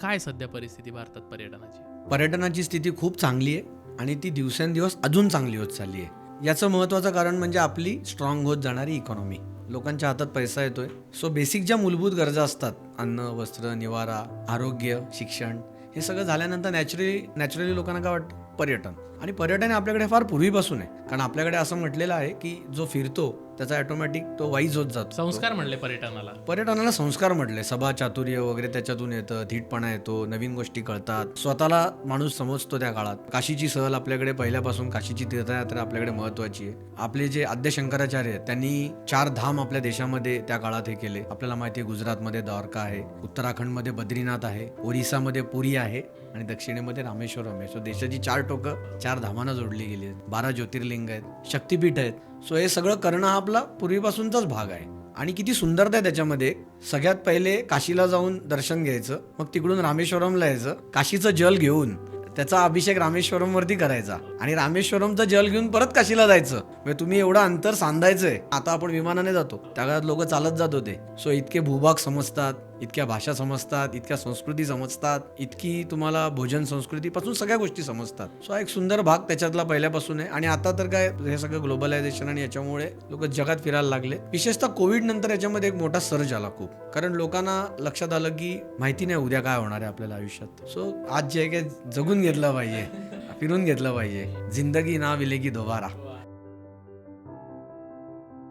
काय सध्या परिस्थिती भारतात पर्यटनाची? पर्यटनाची स्थिती खूप चांगली आहे आणि ती दिवसेंदिवस अजून चांगली होत चालली आहे. याचं महत्त्वाचं कारण म्हणजे आपली स्ट्रॉंग होत जाणारी इकॉनॉमी. लोकांच्या हातात पैसा येतोय. सो बेसिक ज्या मूलभूत गरजा असतात, अन्न, वस्त्र, निवारा, आरोग्य, शिक्षण, हे सगळं झाल्यानंतर नॅचरली लोकांना काय वाटतं? पर्यटन. आणि पर्यटन हे आपल्याकडे फार पूर्वीपासून आहे. कारण आपल्याकडे असं म्हटलेलं आहे की जो फिरतो त्याचा ऑटोमॅटिक तो वाईज होत जातो. संस्कार म्हणले पर्यटनाला संस्कार म्हटले. सभा चातुर्य वगैरे त्याच्यातून येतं, धीटपणा येतो, नवीन गोष्टी कळतात, स्वतःला माणूस समजतो. त्या काळात काशीची सहल आपल्याकडे पहिल्यापासून, काशीची तीर्थयात्रा आपल्याकडे महत्वाची आहे. आपले जे आद्य शंकराचार्य आहेत त्यांनी 4 धाम आपल्या देशामध्ये त्या काळात हे केले. आपल्याला माहिती आहे गुजरातमध्ये द्वारका आहे, उत्तराखंडमध्ये बद्रीनाथ आहे, ओरिसामध्ये पुरी आहे आणि दक्षिणेमध्ये रामेश्वरम आहे. सो देशाची 4 टोकं 4 धामांना जोडली गेली आहेत. 12 ज्योतिर्लिंग आहेत, शक्तिपीठ आहेत. सो हे सगळं करणं हा आपला पूर्वीपासूनचाच भाग आहे. आणि किती सुंदरता आहे त्याच्यामध्ये. सगळ्यात पहिले काशीला जाऊन दर्शन घ्यायचं, मग तिकडून रामेश्वरमला यायचं, काशीचं जल घेऊन त्याचा अभिषेक रामेश्वरमवरती करायचा आणि रामेश्वरमचं जल घेऊन परत काशीला जायचं. म्हणजे तुम्ही एवढं अंतर सांधायचंय. आता आपण विमानाने जातो, त्या काळात लोक चालत जात होते. सो इतके भूभाग समजतात, इतक्या भाषा समजतात, इतक्या संस्कृती समजतात, इतकी तुम्हाला भोजन संस्कृतीपासून सगळ्या गोष्टी समजतात. सो हा एक सुंदर भाग त्याच्यातला पहिल्यापासून आहे. आणि आता तर काय, हे सगळं ग्लोबलायझेशन आणि याच्यामुळे लोक जगात फिरायला लागले. विशेषतः कोविड नंतर याच्यामध्ये एक मोठा सर्ज आला खूप. कारण लोकांना लक्षात आलं की माहिती नाही उद्या काय होणार आहे आपल्याला आयुष्यात. सो आज जे आहे जगून घेतलं पाहिजे, फिरून घेतलं पाहिजे. जिंदगी ना मिलेगी दोबारा.